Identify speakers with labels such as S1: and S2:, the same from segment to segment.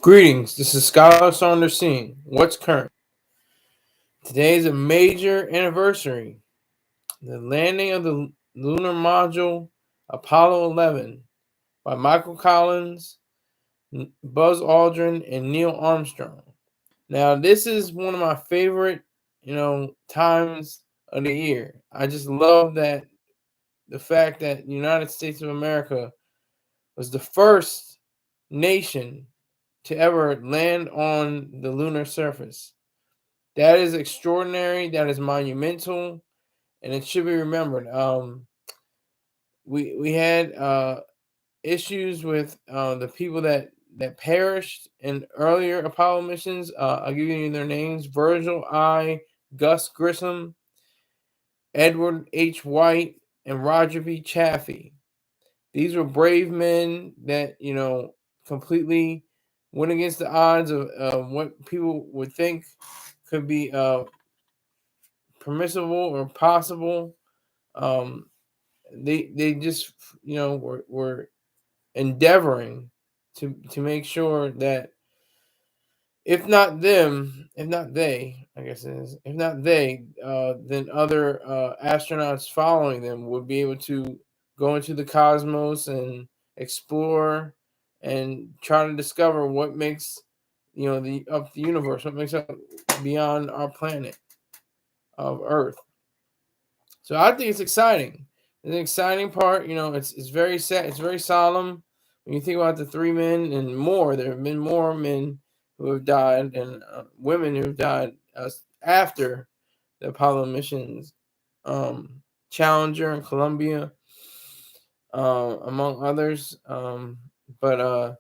S1: Greetings, this is Scholar Saunders Seeing What's Current. Today is a major anniversary. The landing of the lunar module Apollo 11 by Michael Collins, Buzz Aldrin, and Neil Armstrong. Now, this is one of my favorite, times of the year. I just love that the fact that the United States of America was the first nation to ever land on the lunar surface. That is extraordinary. That is monumental, and it should be remembered. We had issues with the people that perished in earlier Apollo missions. I'll give you their names: Virgil I. Gus Grissom, Edward H. White, and Roger B. Chaffee. These were brave men that completely went against the odds of what people would think could be permissible or possible. Um, they just were endeavoring to make sure that if not them, if not they, I guess it is, if not they, then other astronauts following them would be able to go into the cosmos and explore and try to discover what makes the universe, what makes up beyond our planet of Earth. So I think it's exciting. It's an exciting part. It's very sad. It's very solemn when you think about the three men and more. There have been more men who have died and women who have died after the Apollo missions, Challenger and Columbia, among others. But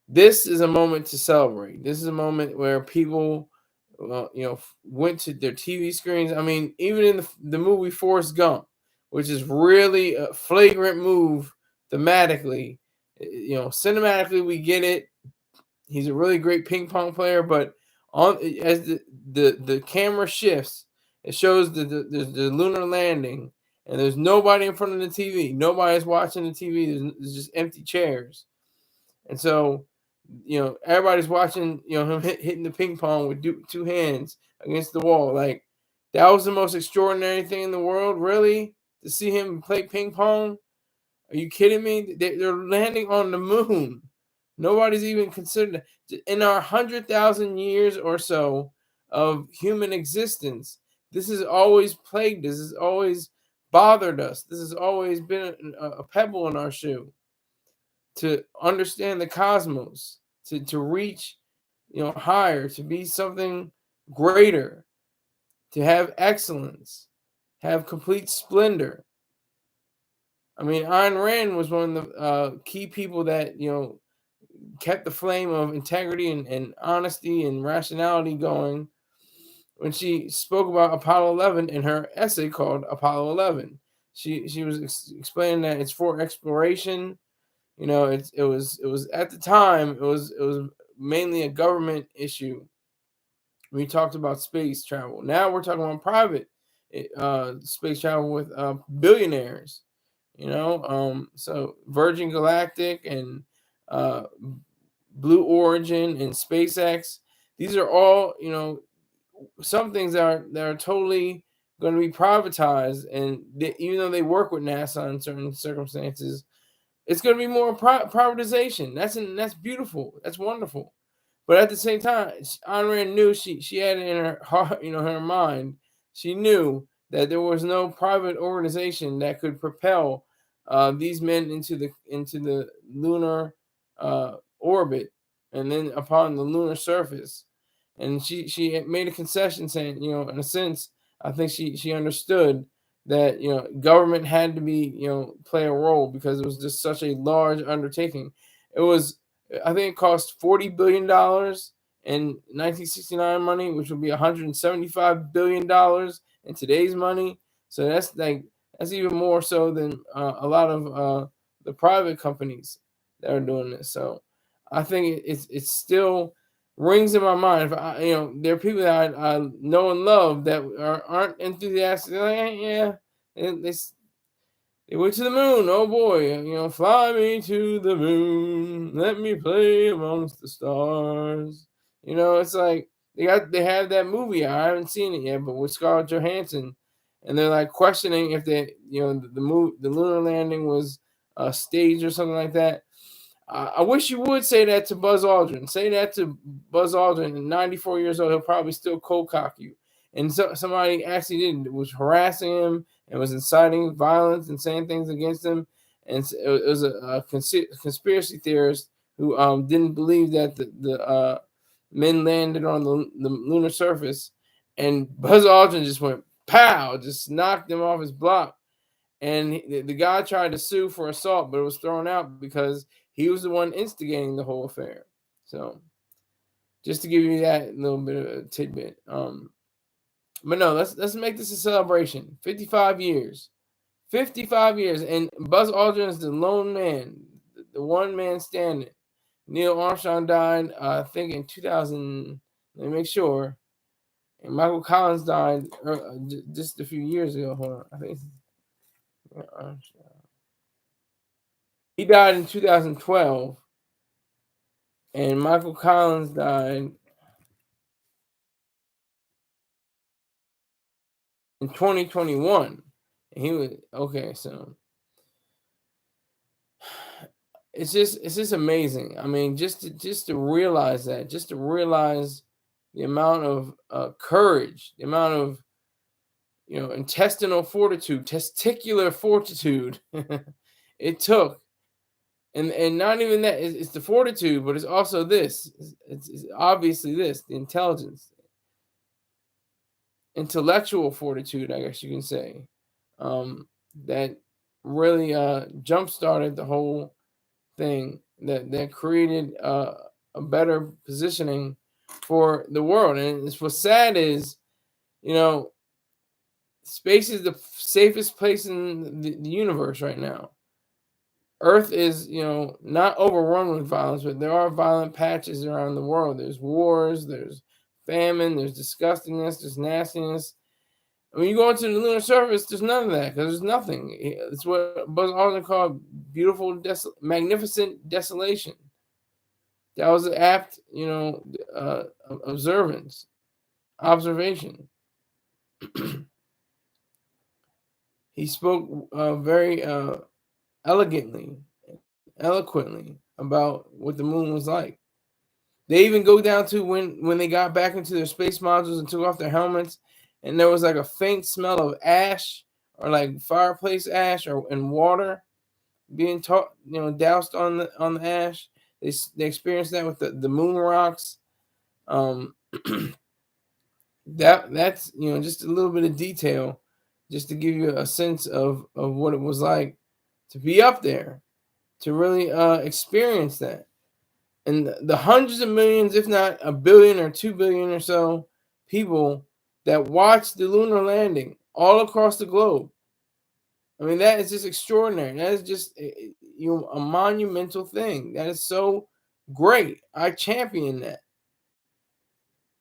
S1: this is a moment to celebrate. This is a moment where people went to their TV screens. I mean, even in the movie Forrest Gump, which is really a flagrant move thematically. Cinematically, we get it. He's a really great ping pong player, but as the camera shifts, it shows the lunar landing, and there's nobody in front of the TV. Nobody's watching the TV. There's just empty chairs, and so everybody's watching, him hitting the ping pong with two hands against the wall. Like, that was the most extraordinary thing in the world, really, to see him play ping pong. Are you kidding me? They're landing on the moon. Nobody's even considered it. In our 100,000 years or so of human existence, this has always plagued us. This has always bothered us. This has always been a pebble in our shoe. To understand the cosmos, to reach higher, to be something greater, to have excellence, have complete splendor. I mean, Ayn Rand was one of the key people that kept the flame of integrity and honesty and rationality going when she spoke about Apollo 11 in her essay called Apollo 11. She was explaining that it's for exploration. It was at the time it was mainly a government issue. We talked about space travel. Now we're talking about private space travel with billionaires. So Virgin Galactic and Blue Origin and SpaceX. These are all some things that are totally going to be privatized, and even though they work with NASA in certain circumstances, it's going to be more privatization. That's beautiful. That's wonderful. But at the same time, Ayn Rand knew she had it in her heart, her mind. She knew that there was no private organization that could propel these men into the lunar orbit and then upon the lunar surface. And she made a concession saying, in a sense, I think she understood that government had to be play a role because it was just such a large undertaking. I think it cost $40 billion in 1969 money, which would be $175 billion in today's money. So that's even more so than a lot of the private companies that are doing this. So I think it's still rings in my mind. There are people that I know and love that aren't enthusiastic. They're like, yeah, They went to the moon. Oh boy, fly me to the moon. Let me play amongst the stars. It's like they have that movie. I haven't seen it yet, but with Scarlett Johansson, and they're like questioning if the lunar landing was staged or something like that. I wish you would say that to Buzz Aldrin. Say that to Buzz Aldrin. At 94 years old, he'll probably still cold cock you. And somebody actually was harassing him and was inciting violence and saying things against him. And it was a conspiracy theorist who didn't believe that the men landed on the lunar surface. And Buzz Aldrin just went pow, just knocked him off his block. And the guy tried to sue for assault, but it was thrown out because he was the one instigating the whole affair. So, just to give you that little bit of a tidbit. But no, let's make this a celebration. 55 years, 55 years, and Buzz Aldrin is the lone man, the one man standing. Neil Armstrong died, I think, in 2000. Let me make sure. And Michael Collins died just a few years ago. Hold on, I think. He died in 2012, and Michael Collins died in 2021. And he was okay. So it's just amazing. I mean, just to realize that, just to realize the amount of courage, the amount of intestinal fortitude, testicular fortitude it took. And not even that, it's the fortitude, but it's also this. It's obviously this, the intelligence, intellectual fortitude, I guess you can say, that really jump started the whole thing, that created a better positioning for the world. And what's sad is, you know, space is the safest place in the universe right now. Earth is, not overrun with violence, but there are violent patches around the world. There's wars, there's famine, there's disgustingness, there's nastiness. When you go into the lunar surface, there's none of that because there's nothing. It's what Buzz Aldrin called beautiful, magnificent desolation. That was an apt, observation. He spoke very elegantly, eloquently about what the moon was like. They even go down to when they got back into their space modules and took off their helmets, and there was like a faint smell of ash or like fireplace ash or and water being doused on the ash. They experienced that with the moon rocks. Um, that's just a little bit of detail, just to give you a sense of what it was like to be up there, to really experience that. And the hundreds of millions, if not a billion or 2 billion or so people that watched the lunar landing all across the globe. I mean, that is just extraordinary. That is just a monumental thing. That is so great. I champion that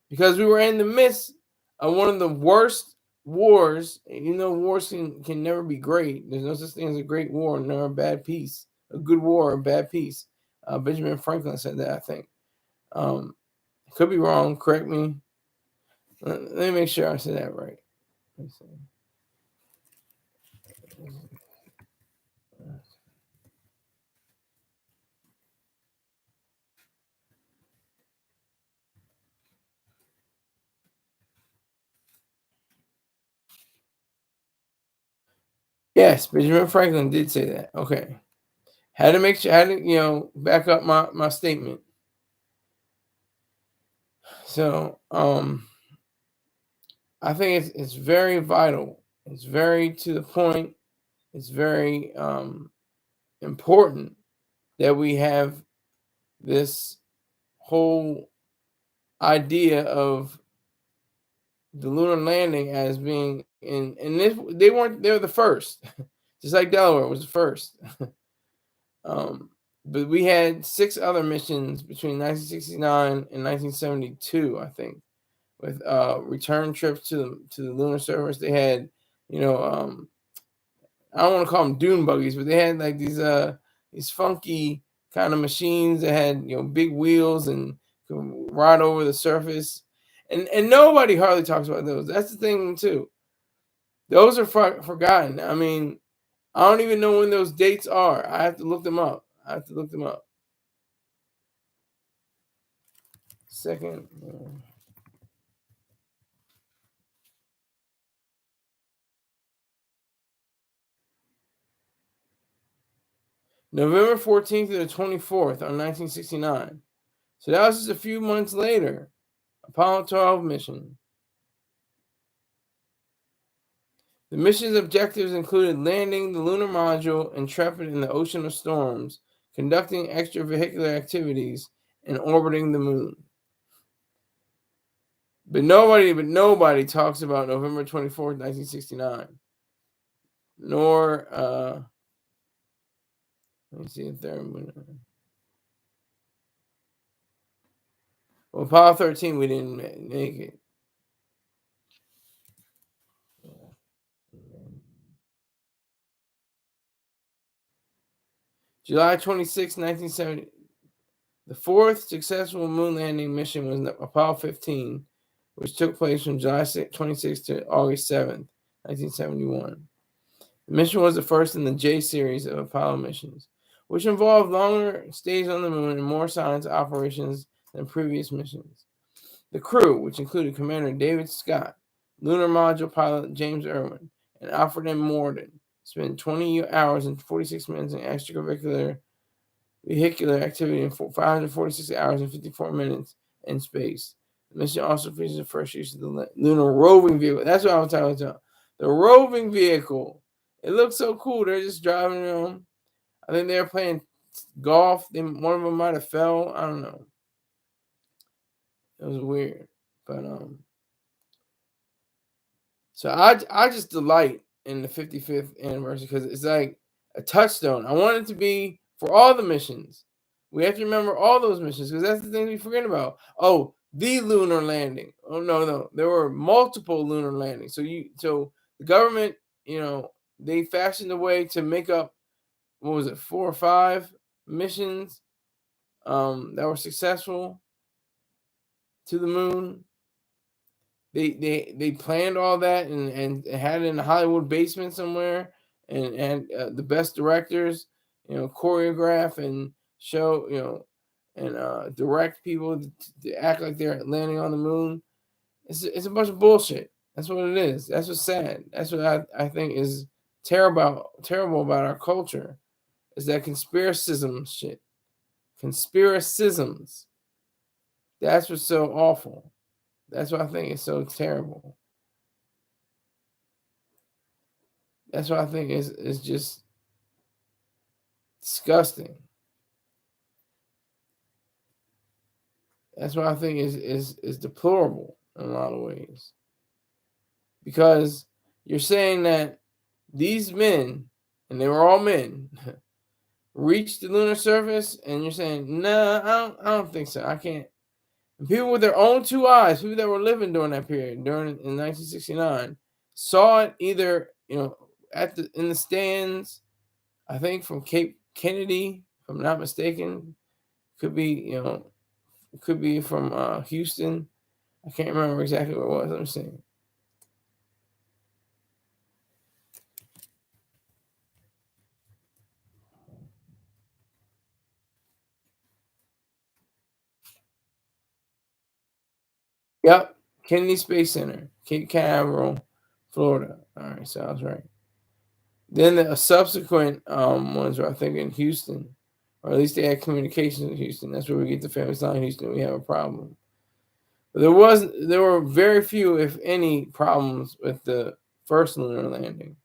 S1: because we were in the midst of one of the worst wars. Wars can never be great. There's no such thing as a great war nor a bad peace. A good war or a bad peace. Benjamin Franklin said that, I think. Could be wrong. Correct me. Let me make sure I said that right. Yes, Benjamin Franklin did say that. Okay. Had to make sure, had to, back up my statement. So, I think it's very vital. It's very to the point. It's very important that we have this whole idea of the lunar landing as being and this they were the first, just like Delaware was the first. But we had 6 other missions between 1969 and 1972, I think, with return trips to the lunar surface. They had, I don't want to call them dune buggies, but they had like these funky kind of machines that had big wheels and could ride over the surface. And nobody hardly talks about those. That's the thing too. Those are forgotten. I mean, I don't even know when those dates are. I have to look them up. Second. November 14th to the 24th on 1969. So that was just a few months later. Apollo 12 mission. The mission's objectives included landing the lunar module Intrepid in the ocean of storms, conducting extravehicular activities, and orbiting the moon. But nobody talks about November 24th, 1969. Nor let me see if they're well, Apollo 13 we didn't make it. July 26, 1970. The fourth successful moon landing mission was Apollo 15, which took place from July 26 to August 7th, 1971. The mission was the first in the J series of Apollo missions, which involved longer stays on the moon and more science operations than previous missions. The crew, which included Commander David Scott, lunar module pilot James Irwin, and Alfred M. Morden, spent 20 hours and 46 minutes in extravehicular activity in 546 hours and 54 minutes in space. The mission also features the first use of the lunar roving vehicle. That's what I was talking about. The roving vehicle. It looks so cool. They're just driving around. I think they were playing golf. One of them might have fell. I don't know. It was weird. But so I just delight in the 55th anniversary because it's like a touchstone. I want it to be for all the missions. We have to remember all those missions because that's the thing we forget about. Oh, the lunar landing. Oh no, there were multiple lunar landings. So the government, they fashioned a way to make up, what was it, 4 or 5 missions that were successful to the moon. They planned all that and had it in a Hollywood basement somewhere, and the best directors, choreograph and show, and direct people to act like they're landing on the moon. It's a bunch of bullshit. That's what it is. That's what's sad. That's what I think is terrible about our culture, is that conspiracism shit. Conspiracisms. That's what's so awful. That's what I think is so terrible. That's what I think is just disgusting. That's what I think is deplorable in a lot of ways. Because you're saying that these men, and they were all men, reached the lunar surface, and you're saying, nah, I don't think so. I can't. And people with their own 2 eyes, people that were living during that period, in 1969, saw it either, in the stands, I think from Cape Kennedy, if I'm not mistaken. Could be, from Houston. I can't remember exactly what it was. Let me see. Yep, Kennedy Space Center, Cape Canaveral, Florida. All right, so I was right. Then the subsequent ones were, I think, in Houston, or at least they had communications in Houston. That's where we get the famous line, Houston, we have a problem. But there were very few, if any, problems with the first lunar landing.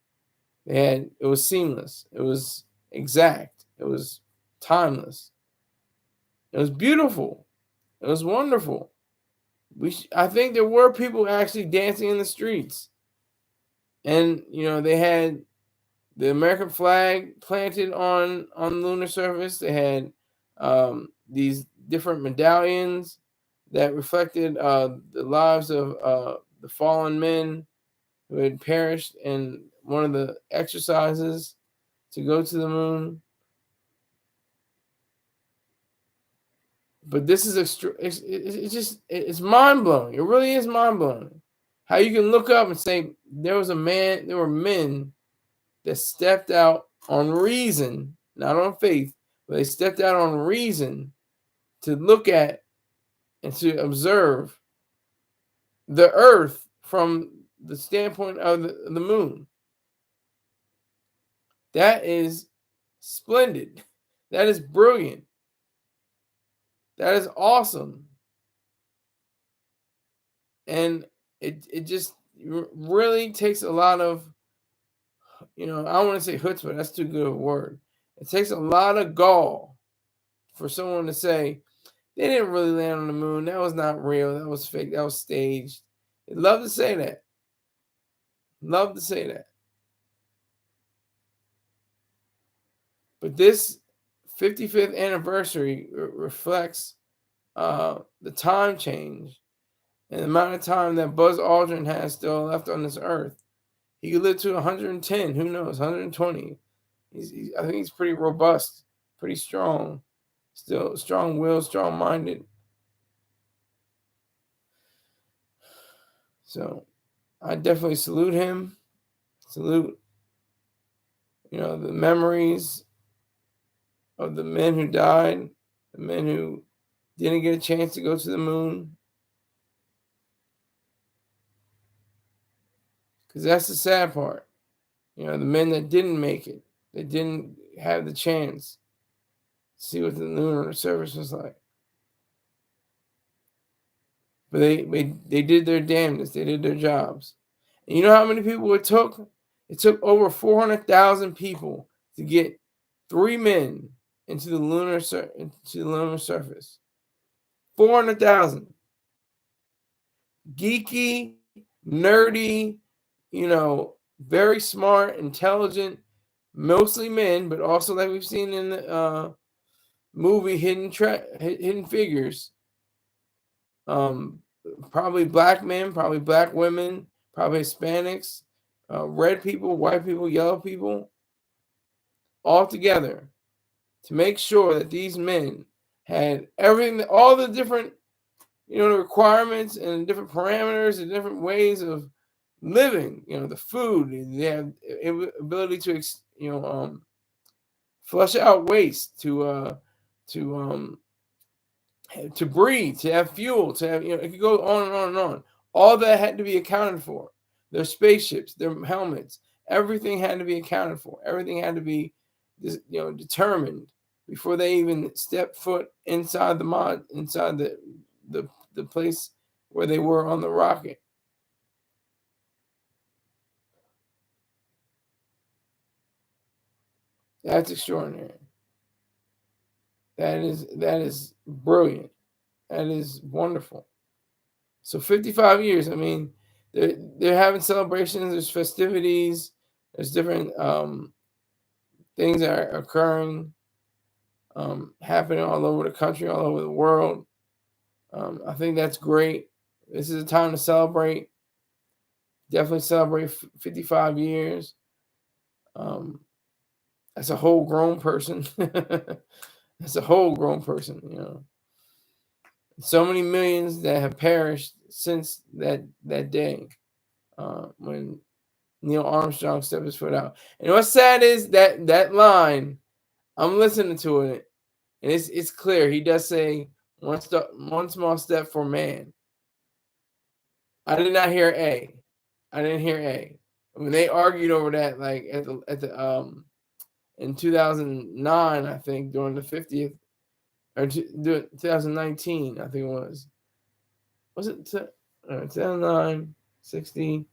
S1: It was seamless. It was exact. It was timeless. It was beautiful. It was wonderful. I think there were people actually dancing in the streets, and they had the American flag planted on the lunar surface. They had these different medallions that reflected the lives of the fallen men who had perished in one of the exercises to go to the moon. But this is it's mind blowing. It really is mind blowing. How you can look up and say there were men that stepped out on reason, not on faith, but they stepped out on reason to look at and to observe the earth from the standpoint of the moon. That is splendid. That is brilliant. That is awesome. And it just really takes a lot of, I don't want to say chutzpah, that's too good of a word. It takes a lot of gall for someone to say, they didn't really land on the moon. That was not real. That was fake. That was staged. I'd love to say that. Love to say that. But this 55th anniversary reflects the time change and the amount of time that Buzz Aldrin has still left on this earth. He could live to 110. Who knows? 120. I think he's pretty robust, pretty strong, still strong-willed, strong-minded. So I definitely salute him. Salute, the memories of the men who died, the men who didn't get a chance to go to the moon. Because that's the sad part. The men that didn't make it, they didn't have the chance to see what the lunar surface was like. But they did their damnedest. They did their jobs. And you know how many people it took? It took over 400,000 people to get 3 men into the lunar surface. 400,000. Geeky, nerdy, very smart, intelligent, mostly men, but also like we've seen in the movie Hidden Figures. Probably black men, probably black women, probably Hispanics, red people, white people, yellow people, all together to make sure that these men had everything, all the different, the requirements and different parameters and different ways of living. The food, they have ability to, flush out waste, to breathe, to have fuel, to have, it could go on and on and on. All that had to be accounted for. Their spaceships, their helmets, everything had to be accounted for. Everything had to be, determined before they even stepped foot inside the place where they were on the rocket. That's extraordinary. That is brilliant. That is wonderful. So 55 years. I mean, they're having celebrations. There's festivities. There's different things that are occurring, happening all over the country, all over the world. I think that's great. This is a time to celebrate. Definitely celebrate 55 years. As a whole grown person. As a whole grown person, So many millions that have perished since that day when Neil Armstrong stepped his foot out. And what's sad is that line, I'm listening to it, and it's clear. He does say one small step for man. I did not hear A. I didn't hear A. I mean, they argued over that like at the in 2009, I think, during the 50th or 2019, I think it was. Was it 2009, 60,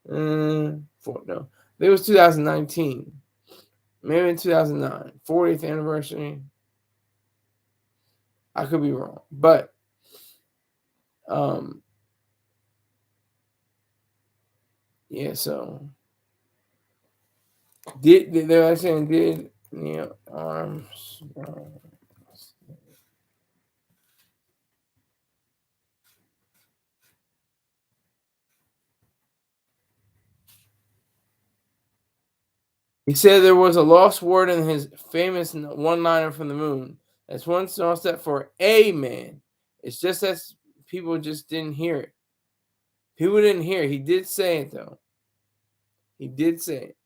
S1: 4? No, it was 2019. Maybe in 2009, 40th anniversary. I could be wrong, but yeah. So they're saying did Armstrong? He said there was a lost word in his famous one-liner from the moon. That's one small step for a man. It's just that people just didn't hear it. People didn't hear it. He did say it though. He did say it.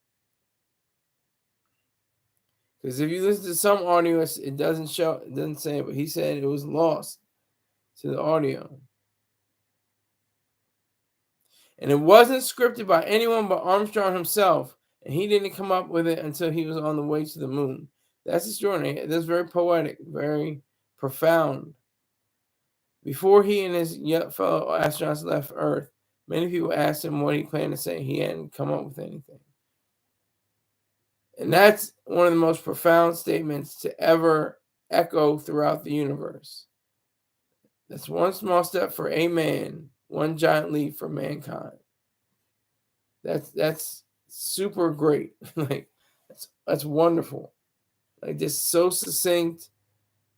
S1: Because if you listen to some audio, it doesn't show, it doesn't say it, but he said it was lost to the audio. And it wasn't scripted by anyone but Armstrong himself, and he didn't come up with it until he was on the way to the moon. That's extraordinary. That's very poetic, very profound. Before he and his fellow astronauts left Earth, many people asked him what he planned to say. He hadn't come up with anything. And that's one of the most profound statements to ever echo throughout the universe. That's one small step for a man, one giant leap for mankind. That's super great. Like that's wonderful. Like just so succinct,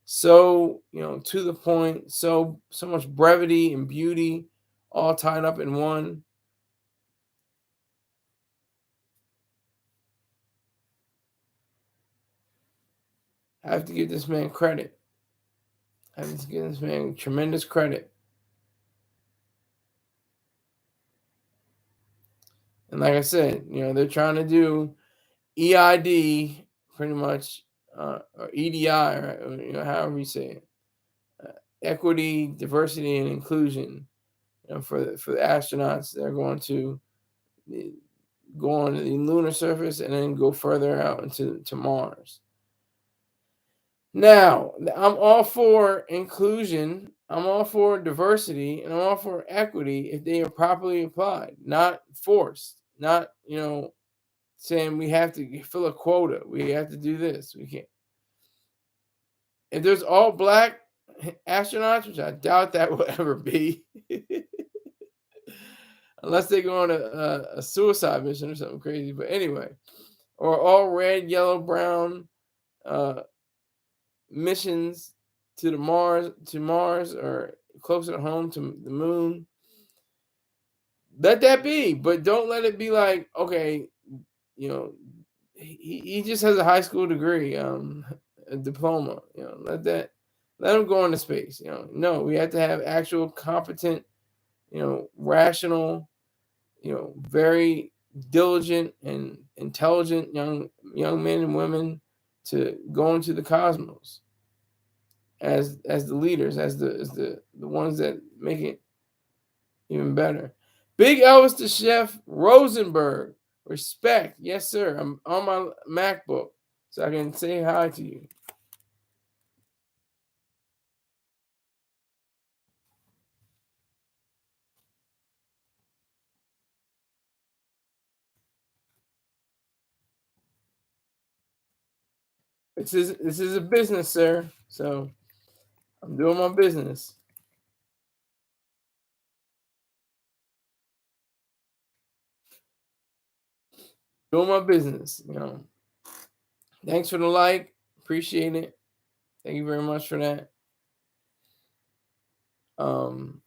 S1: so to the point, so much brevity and beauty, all tied up in one. I have to give this man credit. I have to give this man tremendous credit. And like I said, they're trying to do EID pretty much, or EDI, or however you say it, equity, diversity, and inclusion. For the astronauts, they're going to go on the lunar surface and then go further out into Mars. Now, I'm all for inclusion. I'm all for diversity, and I'm all for equity if they are properly applied, not forced. Not saying we have to fill a quota. We have to do this. We can't. If there's all black astronauts, which I doubt that will ever be, unless they go on a suicide mission or something crazy. But anyway, or all red, yellow, brown missions to Mars, or closer to home to the moon. Let that be, but don't let it be like, okay, he just has a high school degree, a diploma. Let him go into space. No, we have to have actual competent, rational, very diligent and intelligent young men and women to go into the cosmos as the leaders, as the ones that make it even better. Big Elvis to Chef Rosenberg. Respect. Yes, sir. I'm on my MacBook so I can say hi to you. This is a business, sir. So I'm doing my business. Doing my business. Thanks for the like. Appreciate it. Thank you very much for that. I'm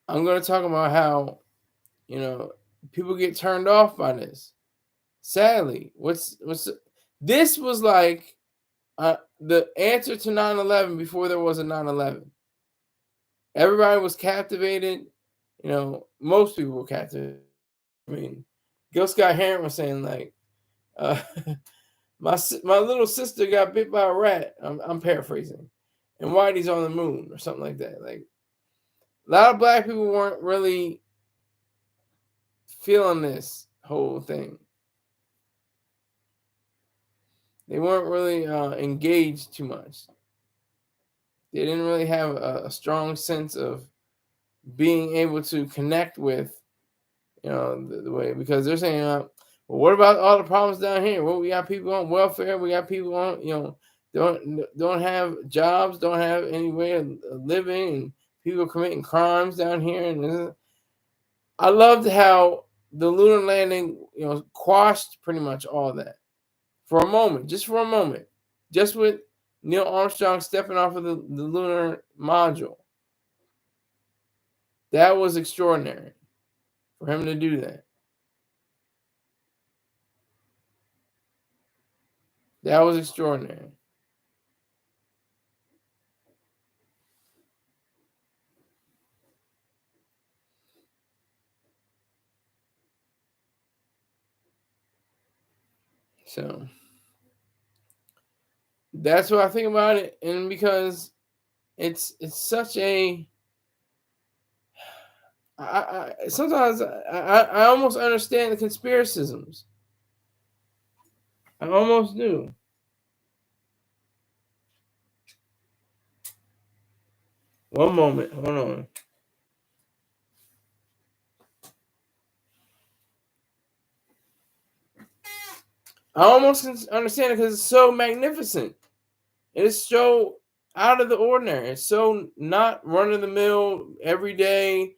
S1: going to talk about how people get turned off by this. Sadly, this was like the answer to 9/11 before there was a 9/11. Everybody was captivated. Most people were captivated. I mean, Gil Scott Heron was saying like, uh, my little sister got bit by a rat. I'm paraphrasing, and Whitey's on the moon or something like that. Like a lot of black people weren't really feeling this whole thing. They weren't really engaged too much. They didn't really have a strong sense of being able to connect with, the way, because they're saying, well, what about all the problems down here? Well, we got people on welfare. We got people on, don't have jobs, don't have any way of living, and people committing crimes down here. And I loved how the lunar landing, quashed pretty much all that for a moment, just with Neil Armstrong stepping off of the lunar module. That was extraordinary for him to do that. That was extraordinary. So that's what I think about it, and because it's such a sometimes I almost understand the conspiracisms. I almost do. One moment, hold on. I almost can understand it because it's so magnificent. It's so out of the ordinary. It's so not run of the mill, everyday,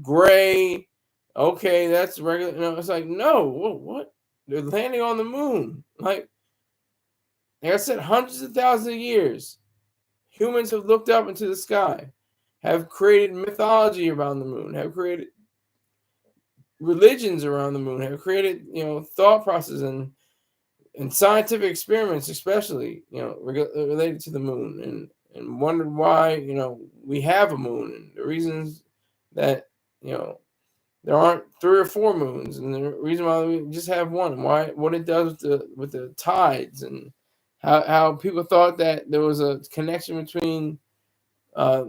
S1: gray. Okay, that's regular. It's like no, what? They're landing on the moon. Like I said, hundreds of thousands of years, humans have looked up into the sky, have created mythology around the moon, have created religions around the moon, have created thought processes and scientific experiments, especially related to the moon, and wondered why we have a moon, and the reasons that there aren't three or four moons, and the reason why we just have one, why what it does with the tides, and how people thought that there was a connection between uh,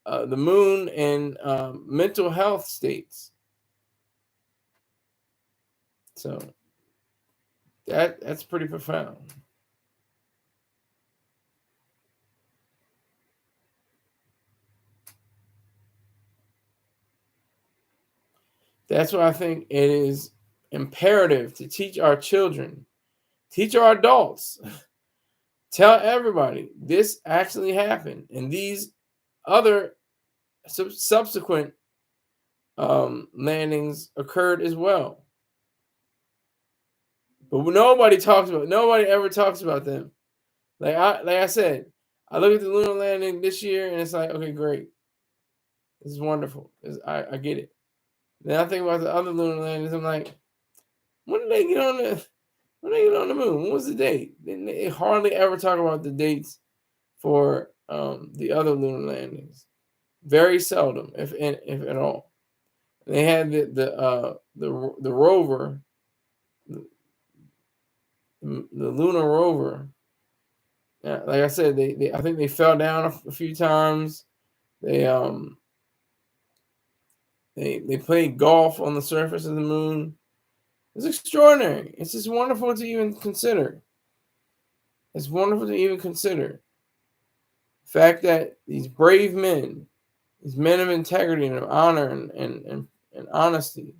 S1: the moon and mental health states. So that's pretty profound. That's why I think it is imperative to teach our children, teach our adults, tell everybody this actually happened, and these other subsequent landings occurred as well. But nobody ever talks about them. Like I said, I look at the lunar landing this year, and it's like, okay, great, this is wonderful. I get it. Then I think about the other lunar landings. I'm like, when did they get on the when did they get on the moon? What was the date? They hardly ever talk about the dates for the other lunar landings. Very seldom, if at all. They had the rover, the lunar rover. Like I said, they I think they fell down a few times. They um they played golf on the surface of the moon. It's extraordinary. It's just wonderful to even consider. It's wonderful to even consider the fact that these brave men, these men of integrity and of honor and honesty,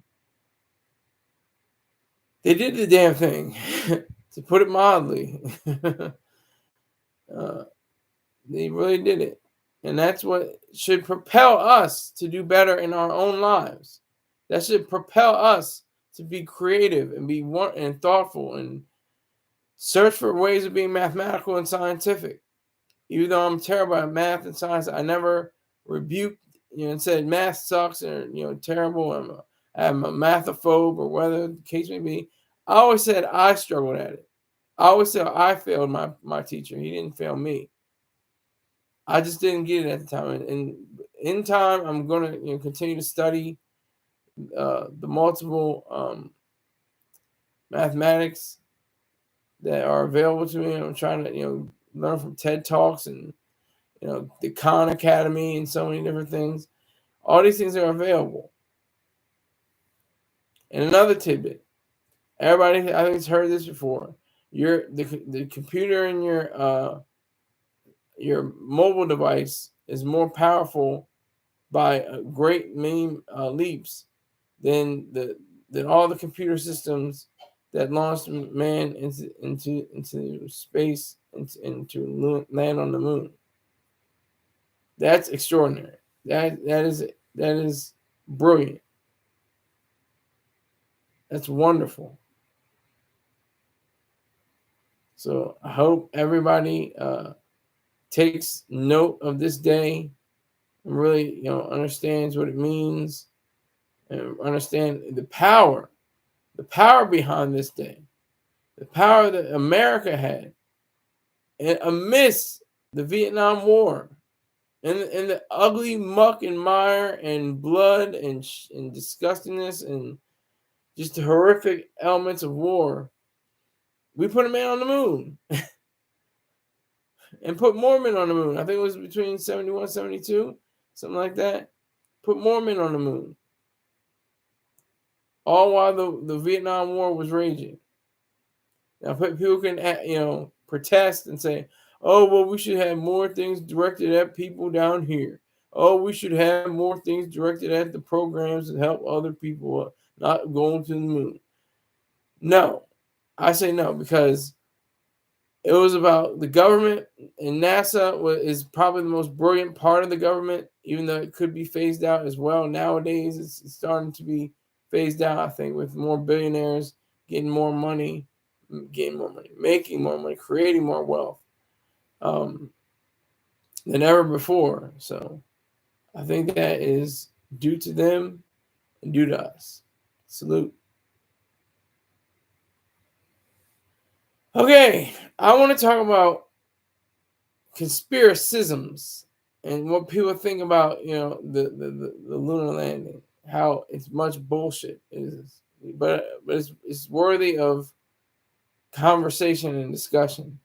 S1: they did the damn thing, to put it mildly. uh, they really did it. And that's what should propel us to do better in our own lives. That should propel us to be creative and be and thoughtful and search for ways of being mathematical and scientific. Even though I'm terrible at math and science, I never rebuked and said math sucks or terrible. I'm a mathophobe or whatever the case may be. I always said I struggled at it. I always said I failed my teacher. He didn't fail me. I just didn't get it at the time. And in time, I'm going to continue to study the multiple mathematics that are available to me. I'm trying to learn from TED Talks and the Khan Academy and so many different things. All these things are available. And another tidbit, everybody I think has heard this before. The computer in your mobile device is more powerful by a great many leaps than all the computer systems that launched man into space and to land on the moon. That's extraordinary. That is brilliant. That's wonderful. So I hope everybody takes note of this day and really understands what it means and understand the power behind this day. the power that America had, and amidst the Vietnam War, and the ugly muck and mire and blood and disgustingness and just the horrific elements of war, we put a man on the moon and put more men on the moon. I think it was between 71, 72, something like that. Put more men on the moon. All while the Vietnam War was raging. Now, people can, protest and say, oh, well, we should have more things directed at people down here. Oh, we should have more things directed at the programs that help other people not going to the moon. No, I say no, because it was about the government, and NASA is probably the most brilliant part of the government, even though it could be phased out as well. Nowadays, it's starting to be phased out, I think, with more billionaires getting more money, making more money, creating more wealth than ever before. So I think that is due to them and due to us. Salute. Okay, I want to talk about conspiracisms and what people think about, the lunar landing, how it's much bullshit. It is, but it's worthy of conversation and discussion.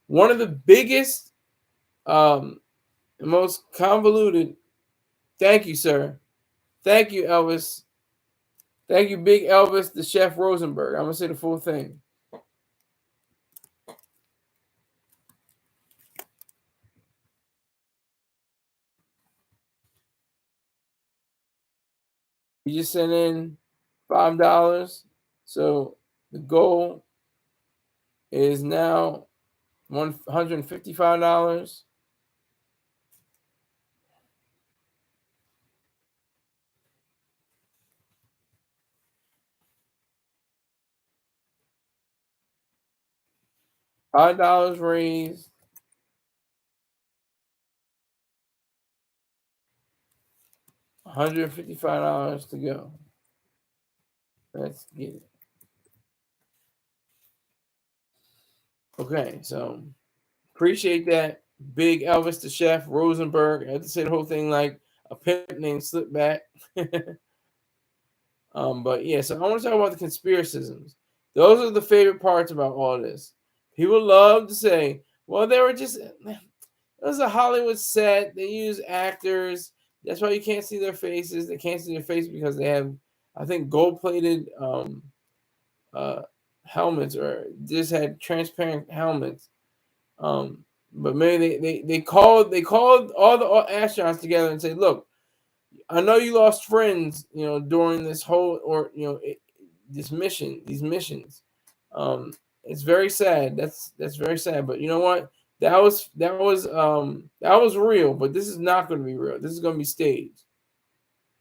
S1: One of the biggest, most convoluted. Thank you, sir. Thank you, Elvis. Thank you, Big Elvis, the Chef Rosenberg. I'm gonna say the full thing. You just sent in $5, so the goal is now $155. $5 raised. $155 to go. Let's get it. Okay, so appreciate that. Big Elvis the Chef Rosenberg. I had to say the whole thing like a pimp named Slipback. But yeah, so I want to talk about the conspiracisms. Those are the favorite parts about all this. People love to say, well, they were just, it was a Hollywood set. They use actors. That's why you can't see their faces. They can't see their face because they have, I think, gold-plated helmets, or just had transparent helmets. But maybe they called all the astronauts together and said, look, I know you lost friends, during this whole, or these missions. It's very sad. That's very sad. But you know what? That was real. But this is not going to be real. This is going to be staged.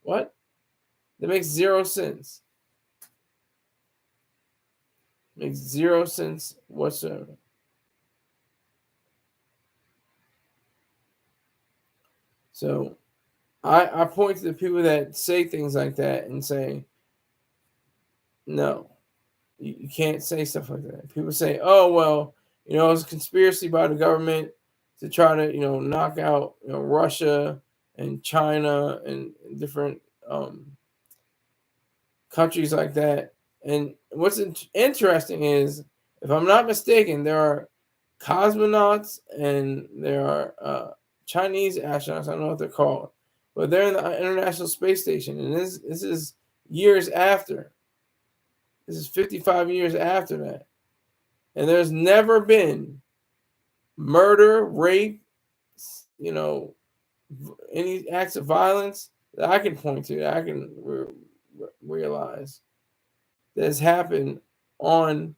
S1: What? That makes zero sense. Makes zero sense whatsoever. So I point to the people that say things like that and say, no, you can't say stuff like that. People say, oh, well, it's a conspiracy by the government to try to, knock out, Russia and China and different countries like that. And what's interesting is, if I'm not mistaken, there are cosmonauts and there are Chinese astronauts. I don't know what they're called, but they're in the International Space Station, and this is years after. This is 55 years after that, and there's never been murder, rape, any acts of violence that I can point to, that I can realize that has happened on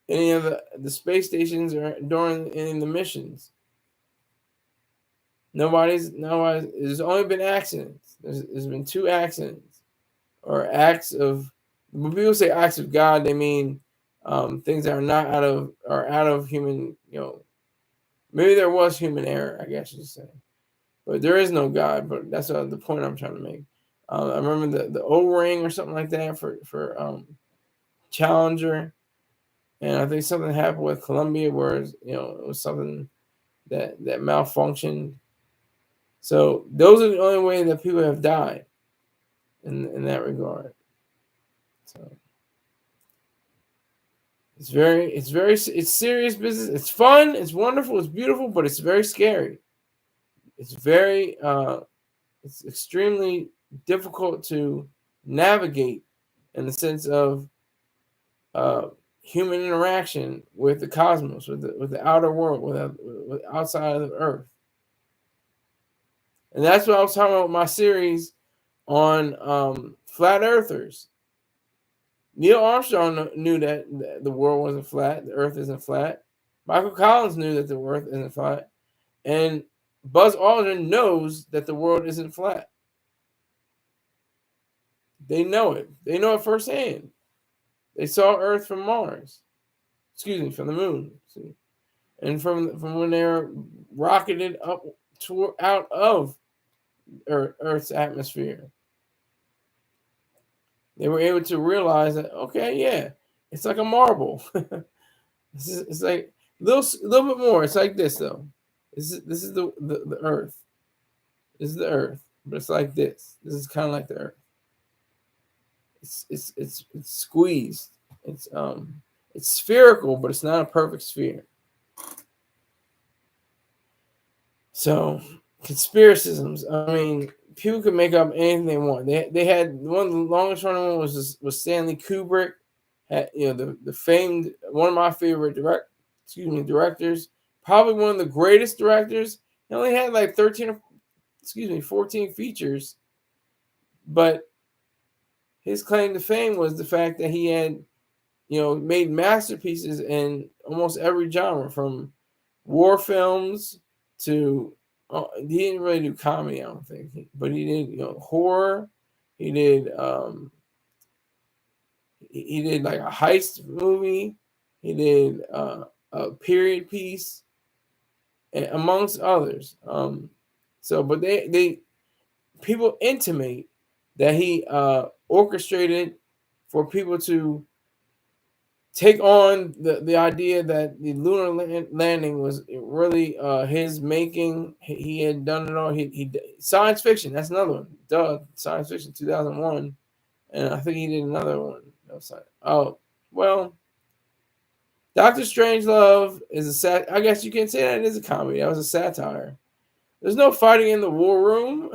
S1: any of the space stations or during any of the missions. Nobody. There's only been accidents. There's been 2 accidents, or acts of. When people say acts of God, they mean things that are out of human. Maybe there was human error, I guess you say, but there is no God. But that's the point I'm trying to make. I remember the O-ring or something like that for Challenger, and I think something happened with Columbia where it was something that malfunctioned. So those are the only way that people have died in that regard. So it's serious business. It's fun. It's wonderful. It's beautiful, but it's very scary. It's very it's extremely difficult to navigate in the sense of uh, human interaction with the cosmos, with the outer world, with outside of the Earth. And that's what I was talking about with my series on flat earthers. Neil Armstrong knew that the world wasn't flat, the Earth isn't flat. Michael Collins knew that the Earth isn't flat, and Buzz Aldrin knows that the world isn't flat. They know it. They know it firsthand. They saw Earth from Mars. Excuse me, from the moon. See? And from when they were rocketed up out of Earth's atmosphere, they were able to realize that, okay, yeah, it's like a marble. It's like little bit more. It's like this though. This is the Earth. This is the Earth, but it's like this. This is kind of like the Earth. It's squeezed. It's spherical, but it's not a perfect sphere. So conspiracisms. I mean, people can make up anything they want. They had one of the longest running one was Stanley Kubrick. Had, the famed, one of my favorite directors, probably one of the greatest directors. He only had like 14 features, but his claim to fame was the fact that he had made masterpieces in almost every genre, from war films to he didn't really do comedy, I don't think, but he did horror. He did like a heist movie. He did a period piece, and amongst others. So, but they people intimate that he orchestrated for people to take on the idea that the lunar landing was really his making. He had done it all. He science fiction. That's another one. Duh, science fiction 2001, and I think he did another one. Oh, well, Doctor Strangelove is I guess you can say that it is a comedy. That was a satire. There's no fighting in the war room.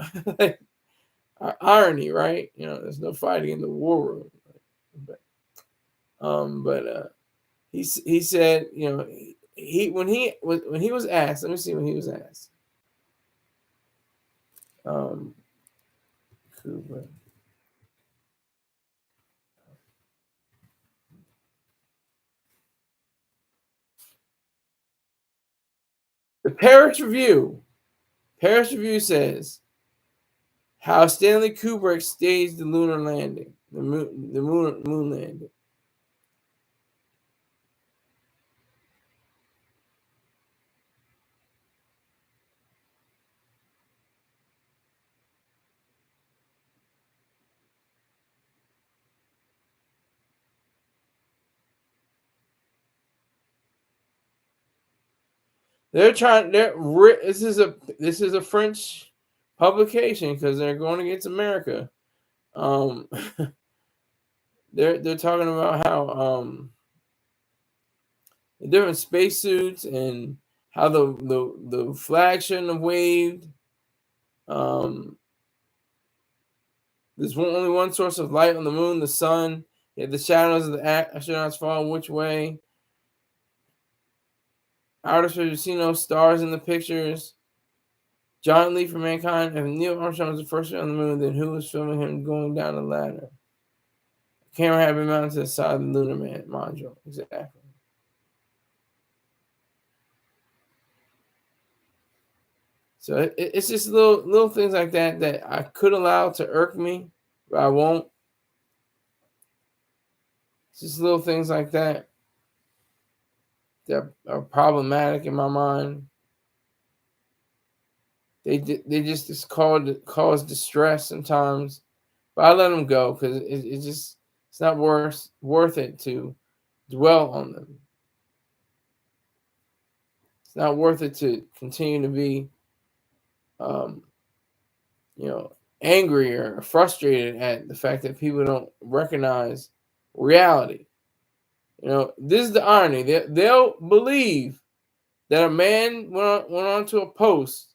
S1: Like, irony, right? There's no fighting in the war room. But he said, when he was asked, let me see when he was asked. Kubrick. The Paris Review says how Stanley Kubrick staged the lunar landing, the moon landing. They're trying. This is a French publication because they're going against America. Um, they're talking about how the different spacesuits and how the flag shouldn't have waved. There's only one source of light on the moon, the sun. Yet the shadows of the astronauts fall which way. Outer space, see no stars in the pictures. Giant leap for mankind. If Neil Armstrong was the first man on the moon, then who was filming him going down the ladder? The camera had been mounted to the side of the lunar module. Exactly. So it's just little things like that I could allow to irk me, but I won't. It's just little things like that are problematic in my mind. They just cause distress sometimes, But I let them go because it's not worth it to dwell on them. It's not worth it to continue to be, um, you know, angry or frustrated at the fact that people don't recognize reality. This is the irony. They'll believe that a man went onto a post,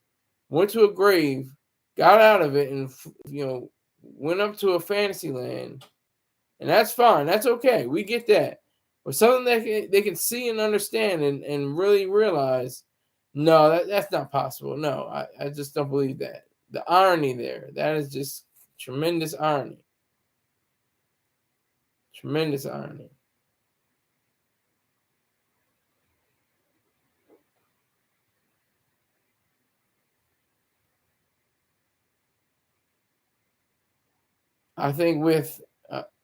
S1: went to a grave, got out of it, and went up to a fantasy land, and that's fine. That's okay. We get that. But something that they can see and understand and really realize, no, that's not possible. No, I just don't believe that. The irony there, that is just tremendous irony. Tremendous irony. I think with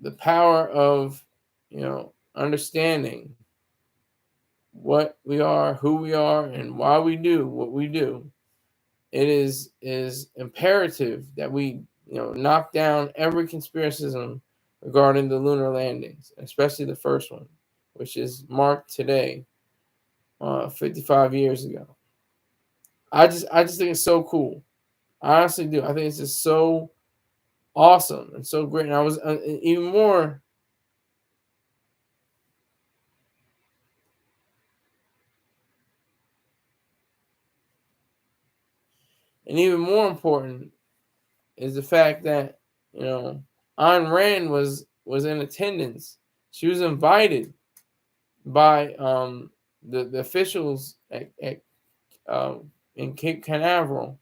S1: the power of, understanding what we are, who we are, and why we do what we do, it is imperative that we knock down every conspiracism regarding the lunar landings, especially the first one, which is marked today, 55 years ago. I just think it's so cool. I honestly do. I think it's just so awesome and so great. And I was even more. And even more important is the fact that Ayn Rand was in attendance. She was invited by the officials in Cape Canaveral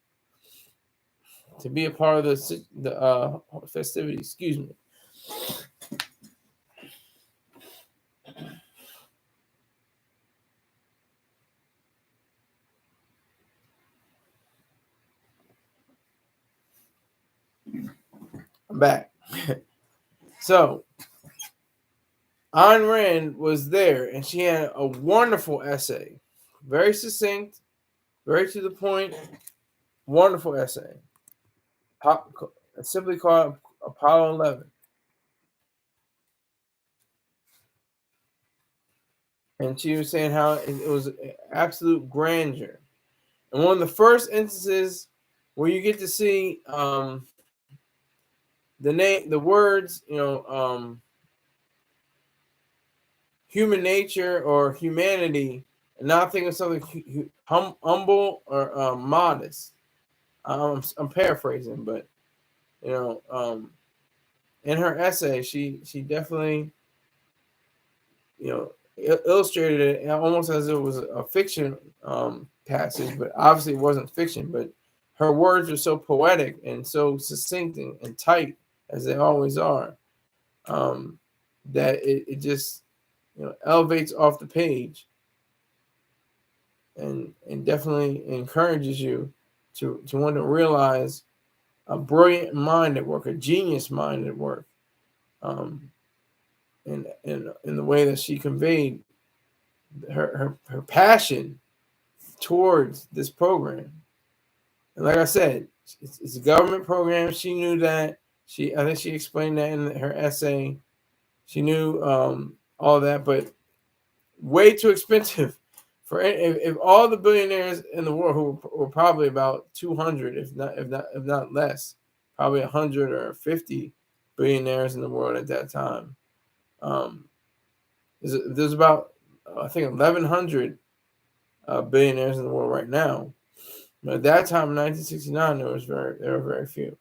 S1: to be a part of the festivities. Excuse me. I'm back. So Ayn Rand was there, and she had a wonderful essay, very succinct, very to the point, wonderful essay. Simply called Apollo 11. And she was saying how it was absolute grandeur. And one of the first instances where you get to see the words, human nature or humanity, and not think of something humble or modest. I'm paraphrasing, but in her essay, she definitely illustrated it almost as it was a fiction passage, but obviously it wasn't fiction. But her words are so poetic and so succinct and tight, as they always are, that it just elevates off the page and definitely encourages you to want to realize a brilliant mind at work, a genius mind at work, in the way that she conveyed her passion towards this program. And like I said, it's a government program. She knew that. I think she explained that in her essay. She knew all that, but way too expensive for if all the billionaires in the world, who were probably about 200, if not less, probably 150 billionaires in the world at that time. There's about, I think, 1,100 billionaires in the world right now. But at that time in 1969, there were very few.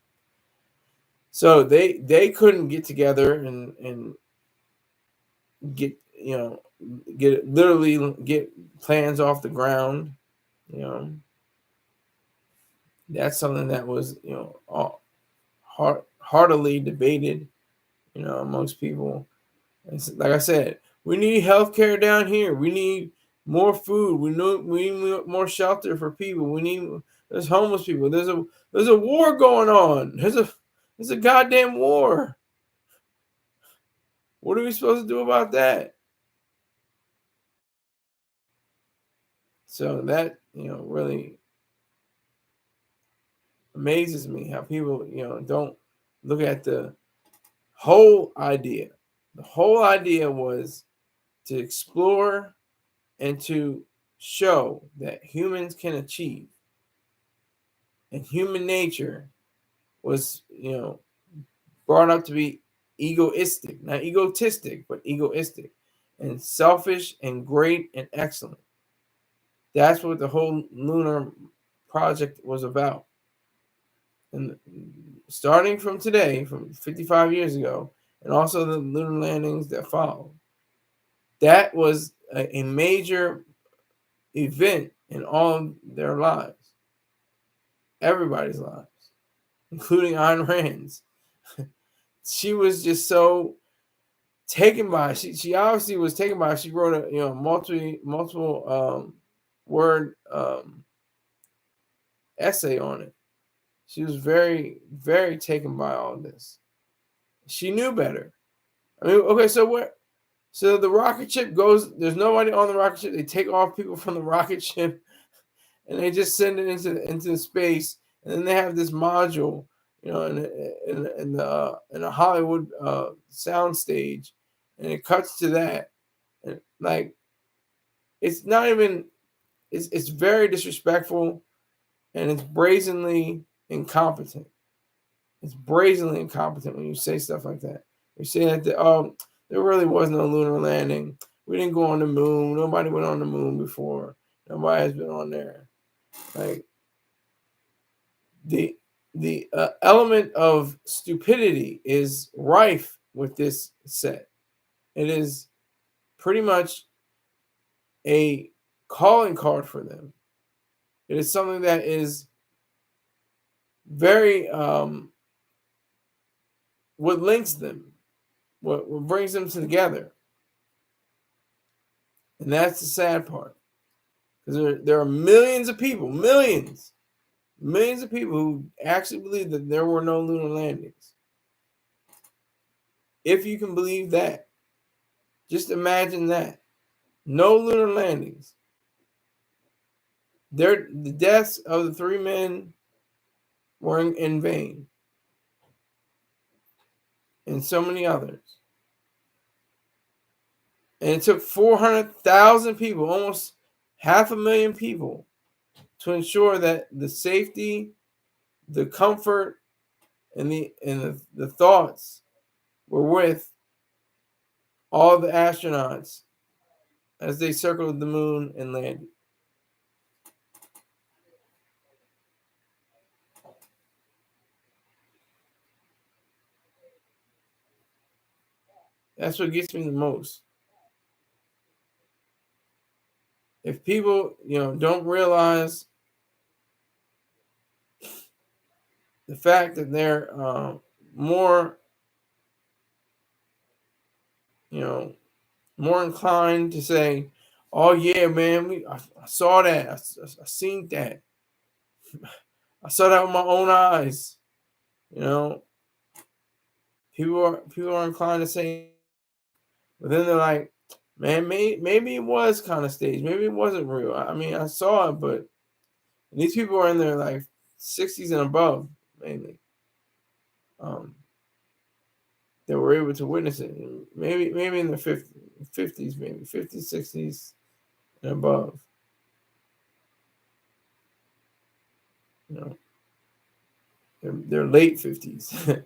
S1: So they couldn't get together and get get plans off the ground. That's something that was heartily debated amongst people. Like I said, we need healthcare down here. We need more food. We need more shelter for people. There's homeless people. There's a war going on. There's a goddamn war. What are we supposed to do about that? So that really amazes me how people don't look at the whole idea. The whole idea was to explore and to show that humans can achieve. And human nature was, brought up to be egoistic, not egotistic, but egoistic, and selfish and great and excellent. That's what the whole lunar project was about. And starting from today, from 55 years ago, and also the lunar landings that followed, that was a major event in all of their lives, everybody's lives, including Ayn Rand's. She was just so taken by. She obviously was taken by. She wrote a multiple word essay on it. She was very, very taken by all this. She knew better. I mean, okay, so what? So the rocket ship goes. There's nobody on the rocket ship. They take off people from the rocket ship, and they just send it into space. And then they have this module, in a Hollywood sound stage, and it cuts to that, and like it's not even. It's very disrespectful, and it's brazenly incompetent. It's brazenly incompetent when you say stuff like that. You say that there really was no lunar landing. We didn't go on the moon. Nobody went on the moon before. Nobody has been on there. Like the element of stupidity is rife with this set. It is pretty much a calling card for them. It is something that is very what links them, what brings them together. And that's the sad part. Because there are millions of people, millions of people who actually believe that there were no lunar landings. If you can believe that, just imagine that. No lunar landings. The deaths of the 3 men were in vain. And so many others. And it took 400,000 people, almost 500,000 people, to ensure that the safety, the comfort, and the thoughts were with all the astronauts as they circled the moon and landed. That's what gets me the most. If people, don't realize the fact that they're more, more inclined to say, "Oh yeah, man, I saw that. I seen that. I saw that with my own eyes." People are inclined to say, but then they're like, "Man, maybe it was kind of staged. Maybe it wasn't real. I mean, I saw it, but these people are in their like 60s and above, mainly. That were able to witness it. Maybe in the 50s, maybe 50s, 60s, and above. They're late 50s.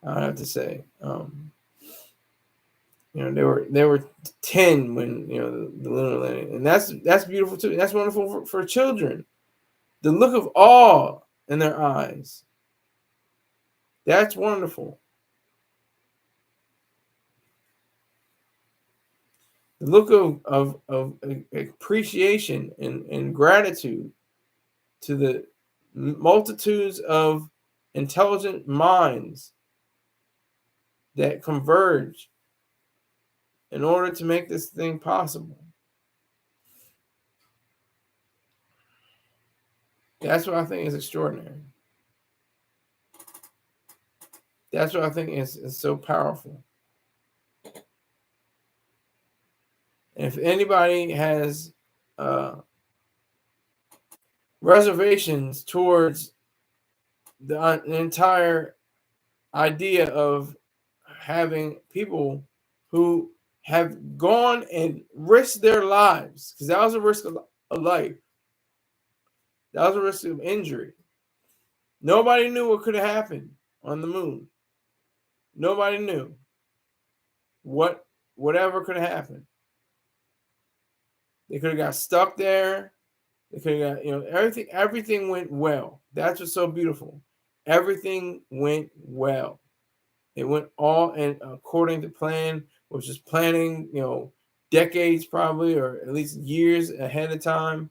S1: I have to say. They were 10 when the lunar landing, and that's beautiful too. That's wonderful for children. The look of awe in their eyes. That's wonderful. The look of appreciation and gratitude to the multitudes of intelligent minds that converge in order to make this thing possible. That's what I think is extraordinary. That's what I think is so powerful. And if anybody has reservations towards the entire idea of having people who have gone and risked their lives, because that was a risk of life. That was a risk of injury. Nobody knew what could have happened on the moon. Nobody knew whatever could have happened. They could have got stuck there. They could have got, everything went well. That's what's so beautiful. Everything went well. It went all in according to plan, which is planning, decades probably, or at least years ahead of time.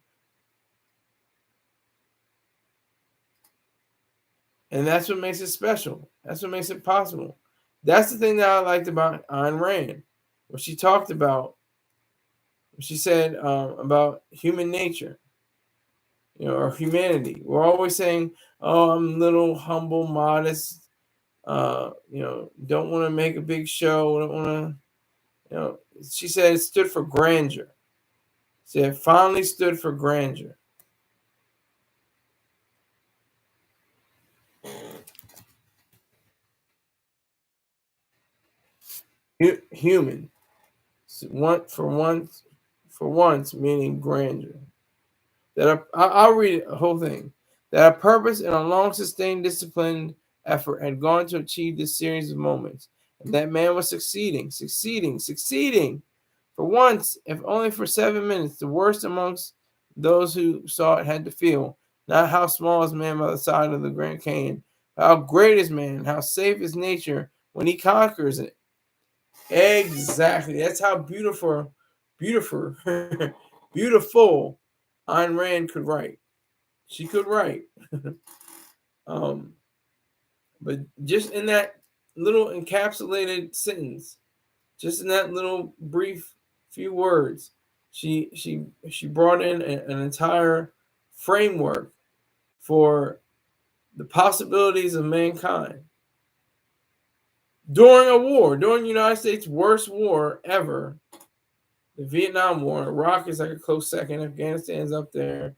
S1: And that's what makes it special. That's what makes it possible. That's the thing that I liked about Ayn Rand, what she talked about. She said about human nature, or humanity. We're always saying, "Oh, I'm little, humble, modest. Don't want to make a big show. Don't want to." She said it stood for grandeur. She said it finally stood for grandeur. Human, for once, meaning grandeur. I'll read the whole thing. That a purpose and a long sustained disciplined effort had gone to achieve this series of moments, and that man was succeeding. For once, if only for 7 minutes, the worst amongst those who saw it had to feel, not how small is man by the side of the Grand Canyon, but how great is man, how safe is nature when he conquers it. Exactly. That's how beautiful, beautiful Ayn Rand could write. She could write. um, but just in that little encapsulated sentence, just in that little brief few words, she brought in an entire framework for the possibilities of mankind during a war, during the United States' worst war ever, the Vietnam War. Iraq is like a close second. Afghanistan's up there.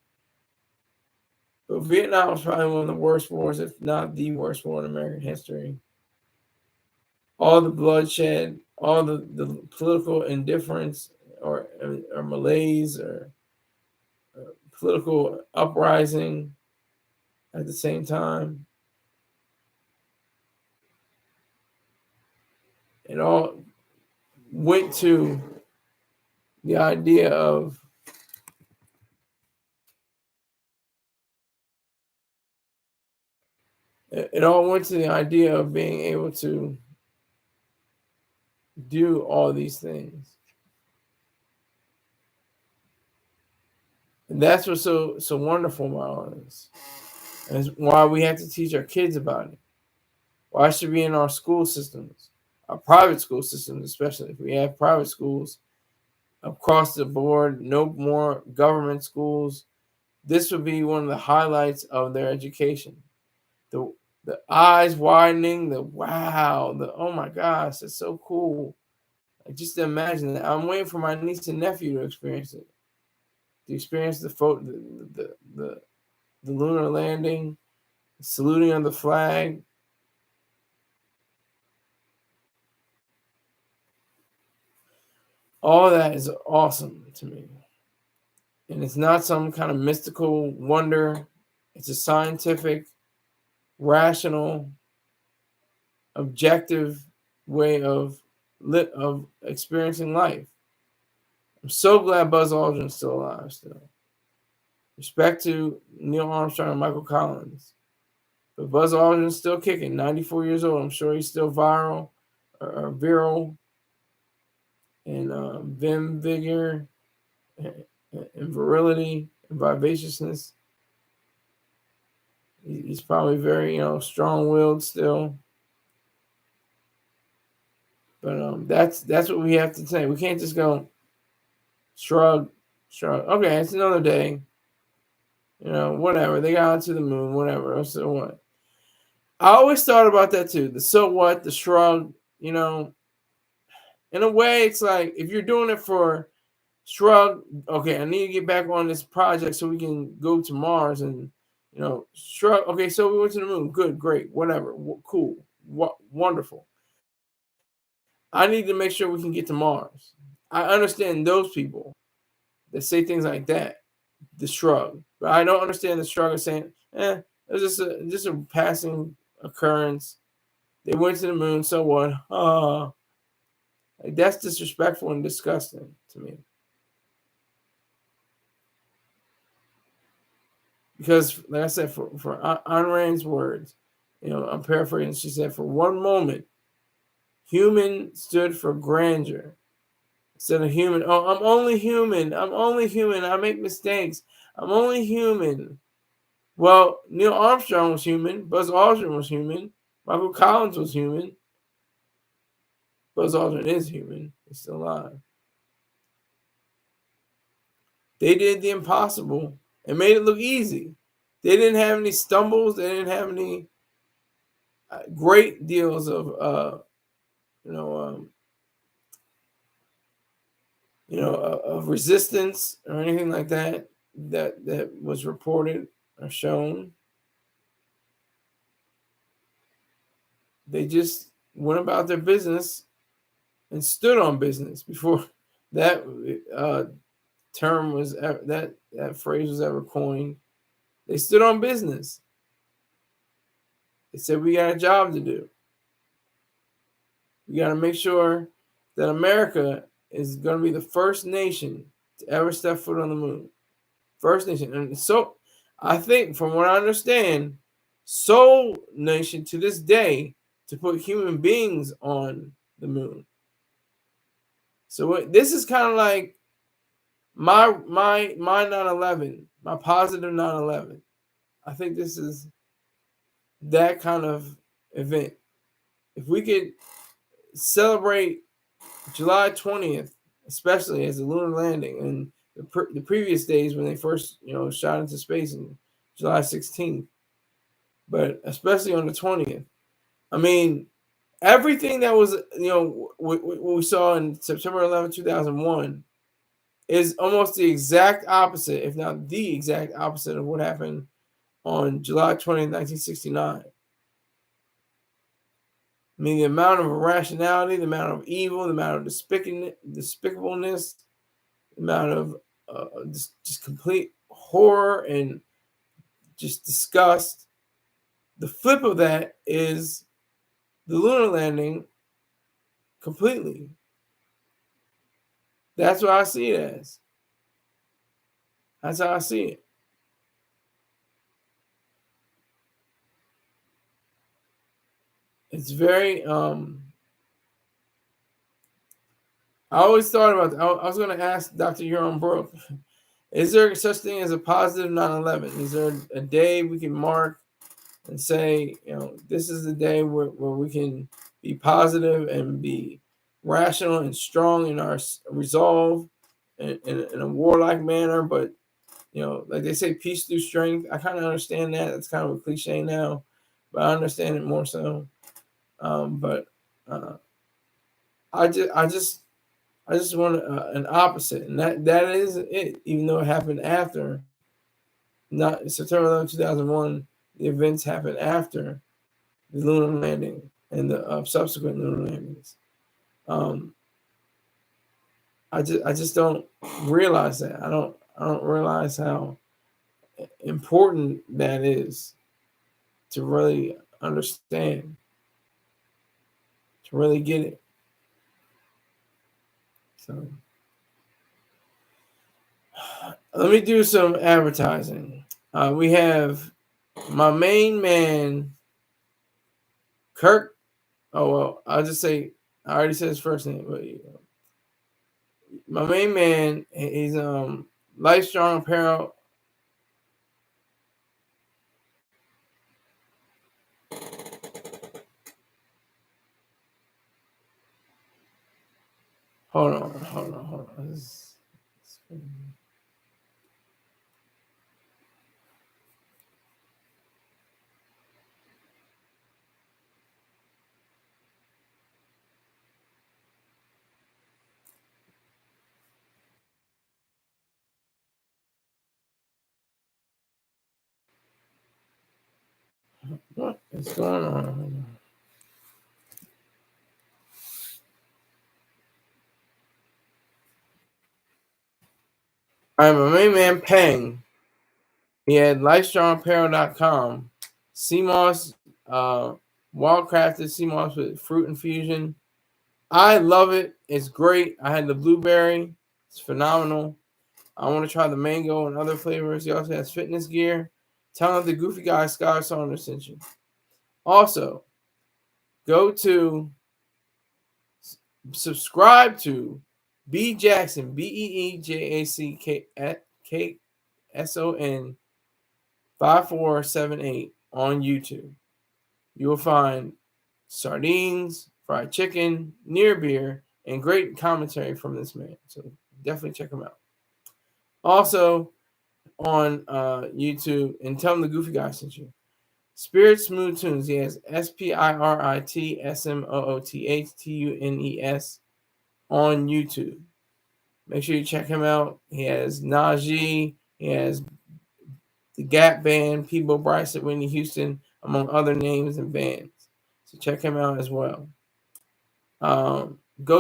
S1: But Vietnam was probably one of the worst wars, if not the worst war in American history. All the bloodshed, all the political indifference or malaise or political uprising at the same time. It all went to the idea of being able to do all these things. And that's what's so wonderful about all this. And it's why we have to teach our kids about it. Why it should be in our school systems, our private school systems, especially if we have private schools across the board, no more government schools. This would be one of the highlights of their education. The eyes widening, the wow, the oh my gosh, that's so cool. Like, just imagine that. I'm waiting for my niece and nephew to experience it. To experience the lunar landing, saluting on the flag. All that is awesome to me. And it's not some kind of mystical wonder. It's a scientific, rational, objective way of experiencing life. I'm so glad Buzz Aldrin's still alive still. Respect to Neil Armstrong and Michael Collins. But Buzz Aldrin's still kicking, 94 years old. I'm sure he's still viral or virile and vim, vigor, and virility and vivaciousness. He's probably very, strong-willed still. But that's what we have to say. We can't just go shrug. Okay, it's another day. Whatever. They got to the moon, whatever. So what? I always thought about that too. The so what, the shrug, in a way, it's like if you're doing it for shrug, okay, I need to get back on this project so we can go to Mars and, shrug. Okay, so we went to the moon. Good, great, whatever. Cool. Wonderful. I need to make sure we can get to Mars. I understand those people that say things like that, the shrug. But I don't understand the shrug of saying, it's just a passing occurrence. They went to the moon, so what? Like, that's disrespectful and disgusting to me. Because, like I said, for Ayn Rand's words, I'm paraphrasing. She said, "For one moment, human stood for grandeur instead of human. Oh, I'm only human. I'm only human. I make mistakes. I'm only human." Well, Neil Armstrong was human. Buzz Aldrin was human. Michael Collins was human. Buzz Aldrin is human. He's still alive. They did the impossible and made it look easy. They didn't have any stumbles. They didn't have any great deals of, you know, um, of resistance or anything like that that was reported or shown. They just went about their business and stood on business before that term was that phrase was ever coined. They stood on business. They said, we got a job to do. We got to make sure that America is going to be the first nation to ever step foot on the moon. First nation. And so I think, from what I understand, sole nation to this day to put human beings on the moon. So this is kind of like my 9/11, my positive 9/11. I think this is that kind of event. If we could celebrate July 20th, especially as a lunar landing, and the previous days when they first shot into space in July 16th, but especially on the 20th. I mean, everything that was what we saw in September 11th, 2001 is almost the exact opposite, if not the exact opposite, of what happened on July 20th, 1969. I mean, the amount of irrationality, the amount of evil, the amount of despicableness, the amount of just complete horror and just disgust. The flip of that is the lunar landing completely. That's what I see it as. That's how I see it. It's very I always thought about I was going to ask Dr. Euron Brook, is there such thing as a positive 9/11? Is there a day we can mark and say, this is the day where we can be positive and be rational and strong in our resolve in a warlike manner, but like they say, peace through strength. I kind of understand that. It's kind of a cliche now, but I understand it more so. But I just want an opposite, and that is it. Even though it happened after, not September 11, 2001, the events happened after the lunar landing and the subsequent lunar landings. I just don't realize that. I don't realize how important that is to really understand, to really get it. So let me do some advertising. We have my main man, Kirk. Oh well, I'll just say I already said his first name, but my main man, he's Life Strong Apparel. Hold on. What is going on? I'm a main man Peng. He had LifeStrongApparel.com. CMOS, wildcrafted CMOS with fruit infusion. I love it. It's great. I had the blueberry. It's phenomenal. I want to try the mango and other flavors. He also has fitness gear. Tell him the Goofy Guy Sky Saunders sent you. Also, go to subscribe to B Jackson, BEEJACKSON 5478 on YouTube. You will find sardines, fried chicken, near beer, and great commentary from this man. So definitely check him out. Also on YouTube, and tell him the Goofy Guy sent you. Spirit Smooth Tunes. He has SPIRITSMOOTHTUNES on YouTube. Make sure you check him out. He has Najee. He has the Gap Band, Peebo Bryson, Whitney Houston, among other names and bands. So check him out as well. Go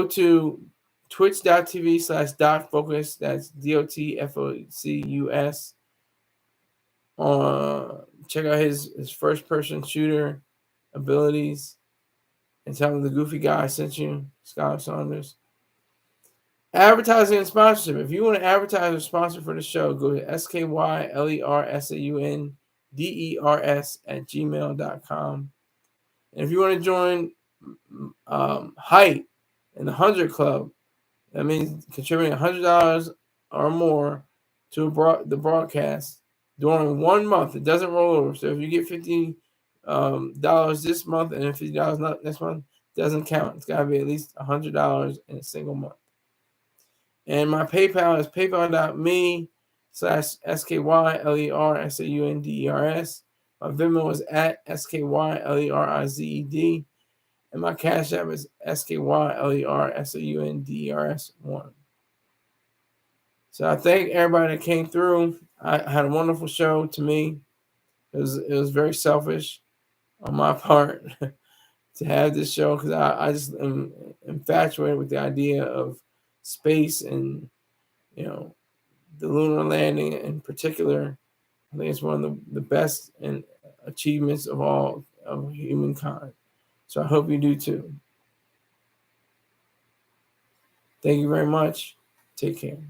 S1: to twitch.tv/dotfocus. That's DOTFOCUS. Check out his first person shooter abilities and tell him the Goofy Guy sent you, Skylar Saunders. Advertising and sponsorship. If you want to advertise or sponsor for the show, go to skyrlersaunders@gmail.com. And if you want to join Height in the 100 Club, that means contributing $100 or more to the broadcast during 1 month. It doesn't roll over. So if you get $50 this month and then $50 next month, it doesn't count. It's got to be at least $100 in a single month. And my PayPal is paypal.me/SKYLERSAUNDERS. My Venmo is at SKYLERIZED. And my Cash App is SKYLERSAUNDERS1. So I thank everybody that came through. I had a wonderful show to me. It was very selfish on my part to have this show because I just am infatuated with the idea of space and, the lunar landing in particular. I think it's one of the best and achievements of all of humankind. So I hope you do too. Thank you very much. Take care.